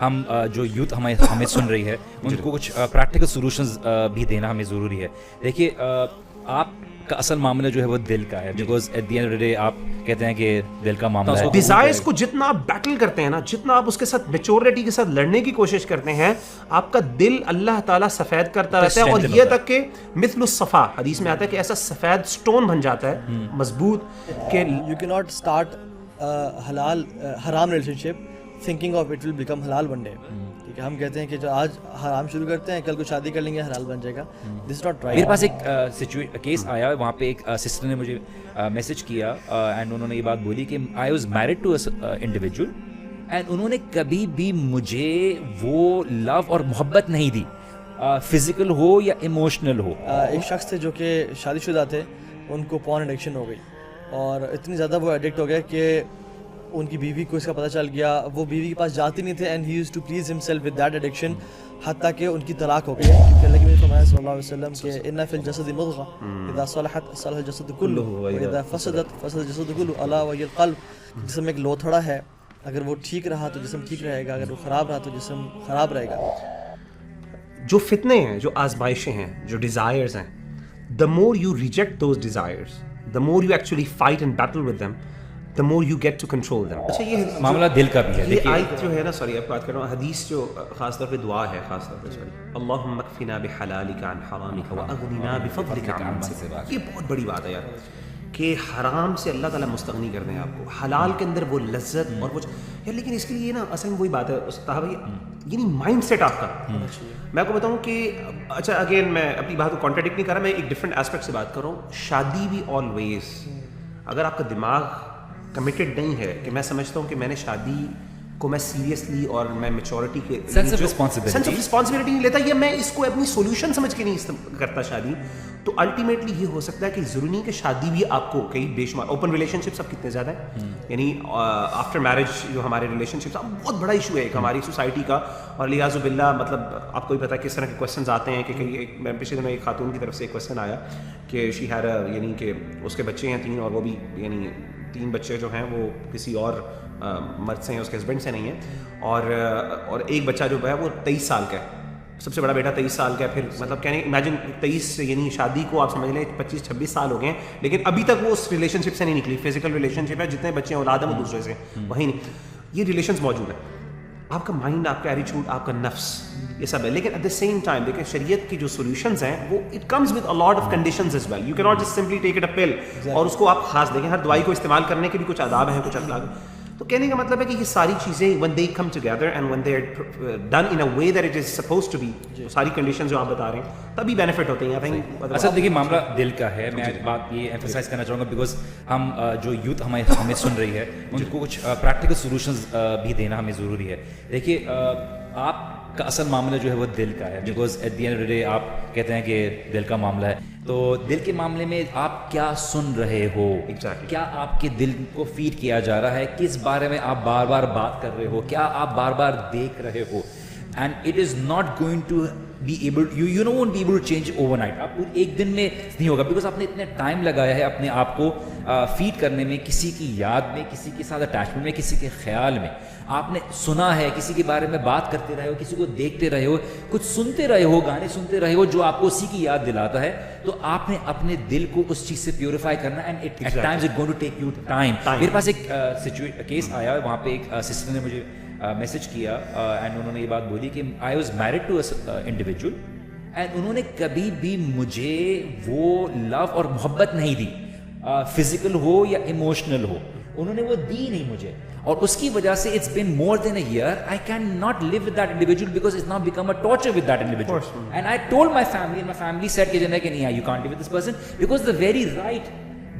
ہم جو یوتھ ہمیں سن رہی ہے ان کو کچھ پریکٹیکل سولوشنز بھی دینا ہمیں ضروری ہے. دیکھیے آپ کا اصل معاملہ جو ہے وہ دل کا ہے, because at the end of the day آپ کہتے ہیں کہ دل کا معاملہ ہے. ڈیزائرز کو جتنا آپ بیٹل کرتے ہیں نا, جتنا آپ اس کے ساتھ میچورٹی کے ساتھ لڑنے کی کوشش کرتے ہیں, آپ کا دل اللہ تعالیٰ سفید کرتا رہتا ہے, اور یہ تک کہ مثل الصفا حدیث میں آتا ہے کہ ایسا سفید سٹون بن جاتا ہے مضبوط کہ یو کی ناٹ اسٹارٹ حلال حرام relation ship thinking of it will become halal one day. ٹھیک ہے, ہم کہتے ہیں کہ جو آج حرام شروع کرتے ہیں کل کو شادی کر لیں گے حلال بن جائے گا. دس از ناٹ رائٹ. میرے پاس ایک کیس آیا, وہاں پہ ایک سسٹر نے مجھے میسج کیا اینڈ انہوں نے یہ بات بولی کہ I was married to individual and انہوں نے کبھی بھی مجھے وہ لو اور محبت نہیں دی, فزیکل ہو یا ایموشنل ہو. ایک شخص تھے جو کہ شادی شدہ تھے, ان کو پورن ایڈکشن ہو گئی, اور اتنی زیادہ وہ ایڈکٹ ہو گئے کہ ان کی بیوی کو اس کا پتہ چل گیا, وہ بیوی کے پاس جاتے نہیں تھے, and he used to please himself with that addiction, حتیٰ کہ ان کی طلاق ہو گئی. کیونکہ اللہ کے نبی فرمایا صلی اللہ علیہ وسلم کہ ان فی الجسد مضغہ اذا صلحت صلح الجسد کلہ واذا فسدت فسد الجسد کلہ الا وہی القلب. جسم ایک لوتھڑا ہے, اگر وہ ٹھیک رہا تو جسم ٹھیک رہے گا, اگر وہ خراب رہا تو جسم خراب رہے گا. جو فتنے ہیں, جو آزمائشیں ہیں, جو ڈیزائرز ہیں, the more you reject those desires, the more you actually fight and battle with them, the more you get to control them. اچھا یہ معاملہ دل کا بھی ہے. یہ آیت جو ہے نا, سوری آپ بات کر رہا ہوں, حدیث جو خاص طور پہ دعا ہے, خاص طور پہ اللہم اکفنا بحلالک عن حرامک واغننا بفضلک عمن سواک. یہ بہت بڑی بات ہے یار, کہ حرام سے اللہ تعالیٰ مستغنی کر دیں آپ کو, حلال کے اندر وہ لذت اور وہ یار. لیکن اس کے لیے نا اصل میں وہی بات ہے صاحب, یعنی مائنڈ سیٹ آپ کا. میں آپ کو بتاؤں کہ اچھا اگین میں اپنی بات کو کانٹراڈکٹ نہیں کر رہا, میں ایک ڈفرینٹ ایسپیکٹ سے بات کر رہا ہوں. شادی بھی آلویز, اگر آپ کا دماغ کمیٹڈ نہیں ہے کہ میں سمجھتا ہوں کہ میں نے شادی کو میں سیریسلی اور میں میچورٹی کے سینس آف رسپانسبلٹی نہیں لیتا, یا میں اس کو اپنی سولوشن سمجھ کے نہیں کرتا شادی, تو الٹیمیٹلی یہ ہو سکتا ہے کہ ضروری نہیں کہ شادی بھی آپ کو کئی بے شمار اوپن ریلیشن شپس اب کتنے زیادہ ہیں, یعنی آفٹر میرج جو ہمارے ریلیشن شپس اب بہت بڑا ایشو ہے ایک ہماری سوسائٹی کا. اور لیاذ باللہ مطلب آپ کو بھی پتا ہے کس طرح کے کویشچنز آتے ہیں کہ میں پچھلے دنوں ایک خاتون کی طرف سے ایک کویشچن آیا کہ شی ہیڈ یعنی کہ اس کے بچے ہیں 3, اور وہ بھی یعنی 3 بچے جو ہیں وہ کسی اور مرد سے ہیں, اس کے ہسبینڈ سے نہیں ہیں, اور ایک بچہ جو ہے وہ 23 سال کا ہے, سب سے بڑا بیٹا 23 سال کا ہے. پھر مطلب کہنے امیجن 23 یعنی شادی کو آپ سمجھ لیں 25-26 سال ہو گئے ہیں, لیکن ابھی تک وہ اس ریلیشن شپ سے نہیں نکلی. فزیکل ریلیشن شپ ہے, جتنے بچے ہیں اولاد ہیں وہ دوسرے سے وہی نہیں, یہ ریلیشنز موجود ہیں. آپ کا مائنڈ, آپ کا ایٹیٹیوڈ, آپ کا نفس, یہ سب ہے. لیکن ایٹ دا سیم ٹائم دیکھیں شریعت کی جو سولوشنز ہیں وہ it comes with a lot of conditions as well. You کی not just simply take it a pill, اور اس کو آپ خاص دیکھیں. ہر دوائی کو استعمال کرنے کے بھی کچھ آداب ہیں, کچھ اخلاق. تو کہنے کا مطلب ہے کہ یہ ساری چیزیں when they come together and when they are done in a way that it is supposed to be, ساری کنڈیشنز جو آپ بتا رہے ہیں تبھی بینیفٹ ہوتے ہیں. اچھا دیکھیے معاملہ دل کا ہے. میں بات یہ ایمفسائز کرنا چاہوں گا بیکاز ہم جو یوتھ ہمیں سن رہی ہے ان کو کچھ پریکٹیکل سولوشنز بھی دینا ہمیں ضروری ہے. دیکھیے آپ کا اصل معاملہ جو ہے وہ دل کا ہے, because at the end of the day آپ کہتے ہیں کہ دل کا معاملہ ہے. تو دل کے معاملے میں آپ کیا سن رہے ہو, کیا آپ کے دل کو فیڈ کیا جا رہا ہے, کس بارے میں آپ بار بار بات کر رہے ہو, کیا آپ بار بار دیکھ رہے ہو. And it is not going to be able, you know won't be able to change overnight. آپ کو ایک دن میں نہیں ہوگا, بیکاز آپ نے اتنے ٹائم لگایا ہے اپنے آپ کو فیڈ کرنے میں, کسی کی یاد میں, کسی کے ساتھ اٹیچمنٹ میں, کسی کے خیال میں. آپ نے سنا ہے, کسی کے بارے میں بات کرتے رہے ہو, کسی کو دیکھتے رہے ہو, کچھ سنتے رہے ہو, گانے سنتے رہے ہو جو آپ کو اسی کی یاد دلاتا ہے. تو آپ نے اپنے دل کو اس چیز سے پیوریفائی کرنا, and at times it going to take you time. میرے پاس ایک کیس آیا, وہاں پہ ایک سسٹر نے مجھے میسج کیا اینڈ انہوں نے یہ بات بولی کہ I was married to individual and انہوں نے کبھی بھی مجھے وہ لو اور محبت نہیں دی, فزیکل ہو یا ایموشنل ہو, انہوں نے وہ دی نہیں مجھے. اور اس کی وجہ سے it's been more than a year I can not live with that individual because it's now become a torture with that individual. And I told my family said کہ نہیں, you can't live with this person because the very right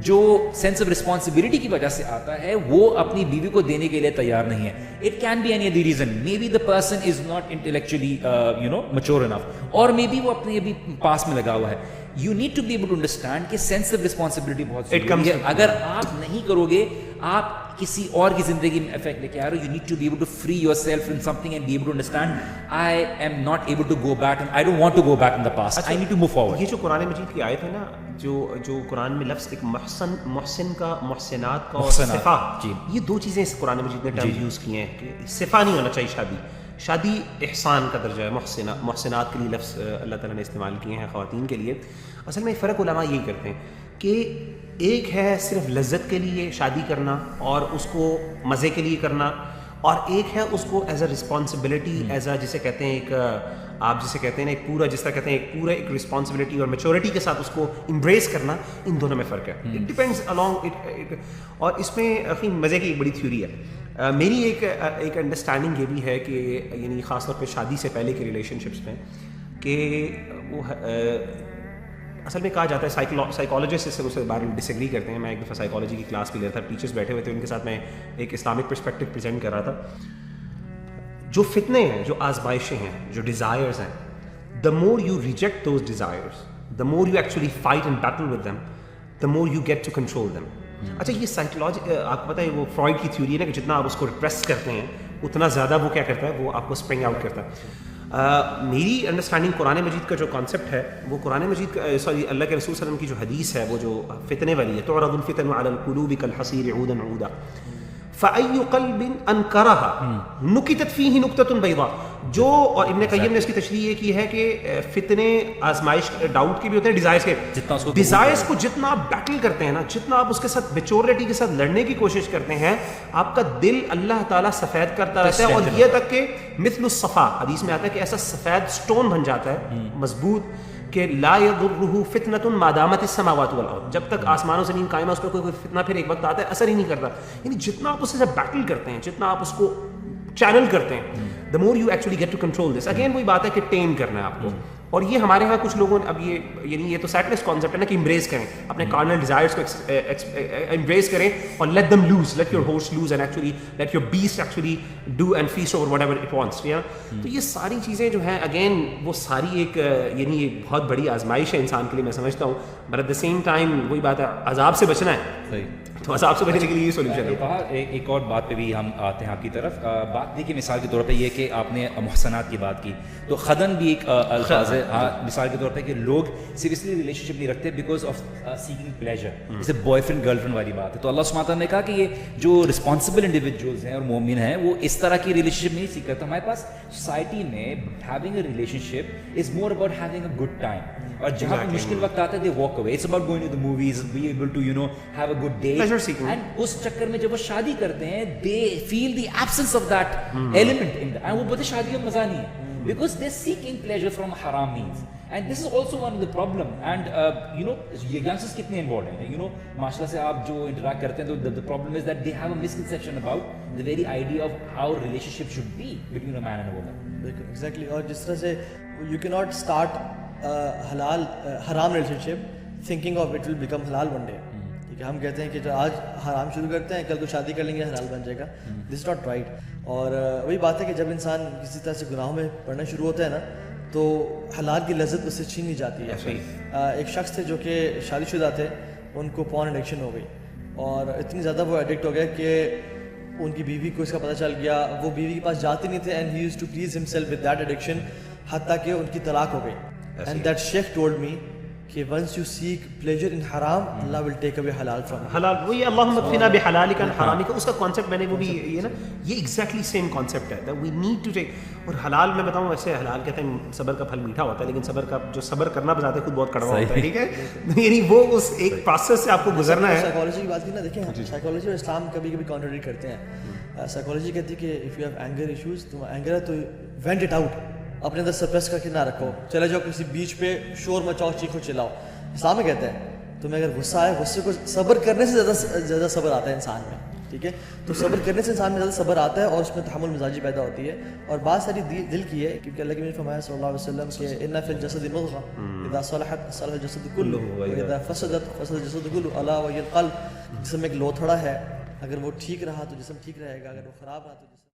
جو sense of responsibility کی وجہ سے آتا ہے وہ اپنی بیوی کو دینے کے لیے تیار نہیں ہے. It can be any other reason, may be the person is not intellectually mature enough, اور مے بی وہ اپنے ابھی پاس میں لگا ہوا ہے. You need to be able to understand کہ سینس آف رسپانسبلٹی بہت ضروری ہے. اگر آپ نہیں کرو گے, آپ کسی اور کی زندگی میں افیکٹ لے کے آ رہے ہو. You need to be able to free yourself in something and be able to understand I am not able to go back, I don't want to go back in the past, I need to move forward. یہ جو قرآن مجید کی آیت ہے نا, جو قرآن میں لفظ ایک محسن کا, محسنات کا, اور صفا, یہ 2 چیزیں اس قرآن مجید نے ٹرم یوز کی ہیں کہ صفا نہیں ہونا چاہیے شادی. شادی احسان کا درجہ ہے. محسنات کے لیے لفظ اللہ تعالیٰ نے استعمال کیے ہیں خواتین کے لیے. اصل میں فرق علماء یہی کرتے ہیں کہ ایک ہے صرف لذت کے لیے شادی کرنا اور اس کو مزے کے لیے کرنا, اور ایک ہے اس کو as a responsibility, as a جسے کہتے ہیں ایک آپ جسے کہتے ہیں ایک پورا, جس طرح کہتے ہیں ایک پورا ایک رسپانسبلٹی اور میچورٹی کے ساتھ اس کو امبریس کرنا. ان دونوں میں فرق ہے. It depends along it. اور اس میں مزے کی ایک بڑی تھیوری ہے. میری ایک انڈرسٹینڈنگ یہ بھی ہے کہ یعنی خاص طور پہ شادی سے پہلے کے ریلیشن شپس میں کہ وہ اصل میں کہا جاتا ہے, سائیکالوجسٹ اس سے بارے میں ڈس ایگری کرتے ہیں. میں ایک دفعہ سائیکالوجی کی کلاس بھی لے رہا تھا, ٹیچرس بیٹھے ہوئے تھے, ان کے ساتھ میں ایک اسلامک پرسپیکٹو پریزنٹ کر رہا تھا. جو فتنے ہیں, جو آزمائشیں ہیں, جو ڈیزائرز ہیں, the more you reject those desires, the more you actually fight and battle with them, the more you get to control them. اچھا یہ سائیکالوجی آپ کو پتہ ہے وہ فرائڈ کی تھیوری ہے نا کہ جتنا آپ اس کو ریپریس کرتے ہیں اتنا زیادہ وہ کیا کرتا ہے, وہ آپ کو اسپرنگ آؤٹ کرتا ہے. میری انڈرسٹینڈنگ قرآن مجید کا جو کانسیپٹ ہے وہ قرآن مجید کا سوری اللہ کے رسول صلی اللہ علیہ وسلم کی جو حدیث ہے وہ جو فتنے والی ہے, تعرض الفتن علی القلوب کالحصیر عودا عودا فأي قلب انکرها نکتت فیہ نکتۃ بیضاء. جو اور ابن قیم نے اس کی تشریح یہ کی ہے کہ فتنے آزمائش ڈاؤٹ کے بھی ہوتے ہیں, ڈیزائرز کے. ڈیزائرز کو جتنا آپ بیٹل کرتے ہیں نا, جتنا آپ اس کے ساتھ میچورٹی کے ساتھ لڑنے کی کوشش کرتے ہیں, آپ کا دل اللہ تعالیٰ سفید کرتا رہتا ہے. اور یہ تک کہ مثل الصفا, حدیث میں آتا ہے کہ ایسا سفید سٹون بن جاتا ہے مضبوط کہ لا یضرہ فتنۃ ما دامت السماوات والارض, جب تک آسمان و زمین قائم ہے اس پر کوئی فتنہ پھر ایک وقت آتا ہے اثر ہی نہیں کرتا. یعنی جتنا آپ اس سے بیٹل کرتے ہیں, جتنا آپ اس کو چینل کرتے ہیں, the more you actually get to control this. Again وہی بات ہے کہ ٹیم کرنا ہے آپ کو. اور یہ ہمارے ہاں کچھ لوگوں نے اب یہ تو سیٹلسٹ کانسیپٹ ہے نا کہ امبریس کریں اپنے کارنل ڈیزائرز کو, امبریس کریں اور let them lose, let your horse lose and actually let your best actually do and feast over whatever it wants. تو یہ ساری چیزیں جو ہیں اگین وہ ساری ایک یعنی ایک بہت بڑی آزمائش ہے انسان کے لیے, میں سمجھتا ہوں. But at the same time وہی بات ہے, عذاب سے بچنا ہے, تو عذاب سے بچنے کے لیے یہ سولوشن ہے. ایک اور بات پہ بھی ہم آتے ہیں آپ کی طرف. بات دیکھیے مثال کے طور پہ یہ کہ آپ نے محسنات کی بات کی, تو خدن بھی ایک الفاظ ہے. مثال کے طور پہ کہ لوگ سیریسلی ریلیشن شپ نہیں رکھتے بیکاز آف سیکنگ پلیجر, جیسے بوائے فرینڈ گرل فرینڈ والی بات ہے. تو اللہ سبحانہ تعالیٰ نے کہا کہ یہ جو رسپانسبل انڈیویجولز ہیں اور مومن ہیں وہ اس طرح کی ریلیشن شپ نہیں سیکھ کرتے. ہمارے پاس سوسائٹی میں having a relationship is more about having a good time, اور جہاں پہ مشکل وقت آتا ہے they walk away. It's about going to the movies, be able to you know have a good day. And اس چکر میں جب وہ شادی کرتے ہیں they feel the absence of that element in that, and وہ بولتے شادی کا مزہ نہیں ہے because they're seeking pleasure from haram means. And this is also one of the problem. And you know youngsters kitne involved hain, you know mashallah se aap jo interact karte hain, to the problem is that they have a misconception about the very idea of how relationship should be between a man and a woman. Exactly. اور جس طرح سے you cannot start halal haram relationship thinking of it will become halal one day. ٹھیک ہے, ہم کہتے ہیں کہ جو آج حرام شروع کرتے ہیں کل کو شادی کر لیں گے حلال بن جائے گا. دس از ناٹ رائٹ. اور وہی بات ہے کہ جب انسان کسی طرح سے گناہوں میں پڑنا شروع ہوتا ہے نا تو حلال کی لذت اس سے چھین لی جاتی ہے. ایک شخص تھے جو کہ شادی شدہ تھے, ان کو پورن ایڈکشن ہو گئی, اور اتنی زیادہ وہ ایڈکٹ ہو گئے کہ ان کی بیوی کو اس کا پتہ چل گیا, وہ بیوی کے پاس جاتے نہیں تھے, and he used to please himself with that addiction, حتیٰ کہ ان کی طلاق ہو گئی. اینڈ دیٹ شیخ ٹولڈ می کہ once you seek pleasure in haram, Allah will take away halal from you. حلال وہی اللہم اکفنا بحلالک عن حرامک, اس کا کانسیپٹ میں نے وہ بھی یہ نا یہ ایگزیکٹلی سیم کانسیپٹ ہے that we need to take. اور حلال میں بتاؤں ویسے حلال کہتے ہیں صبر کا پھل میٹھا ہوتا ہے, لیکن صبر کا جو صبر کرنا بتاتے خود بہت کڑوا ہوتا ہے. ٹھیک ہے, یعنی وہ اس ایک پروسیس سے آپ کو گزرنا ہے. سائیکالوجی کی بات کی نا, دیکھیں سائیکالوجی اور اسلام کبھی کبھی کانٹرڈکٹ کرتے ہیں. سائیکالوجی کہتی ہے کہ if you have anger issues, تم اینگر ہے تو vent it out, اپنے اندر سپریس کر کے نہ رکھو, چلے جاؤ کسی بیچ پہ شور مچاؤ, چیخو چلاؤ. اسلام میں کہتے ہیں تمہیں اگر غصہ آئے, غصے کو صبر کرنے سے زیادہ صبر آتا ہے انسان میں. ٹھیک ہے, تو صبر کرنے سے انسان میں زیادہ صبر آتا ہے اور اس میں تحمل مزاجی پیدا ہوتی ہے. اور بات ساری دل کی ہے, کیونکہ اللہ کے نبی فرمایا صلی اللہ علیہ وسلم کہ ان فی الجسد مضغہ اذا صلحت صلح الجسد کلہ واذا فسدت فسد الجسد کلہ الا وهي القلب. جسم میں ایک لوتھڑا ہے, اگر وہ ٹھیک رہا تو جسم ٹھیک رہے گا, اگر وہ خراب رہا تو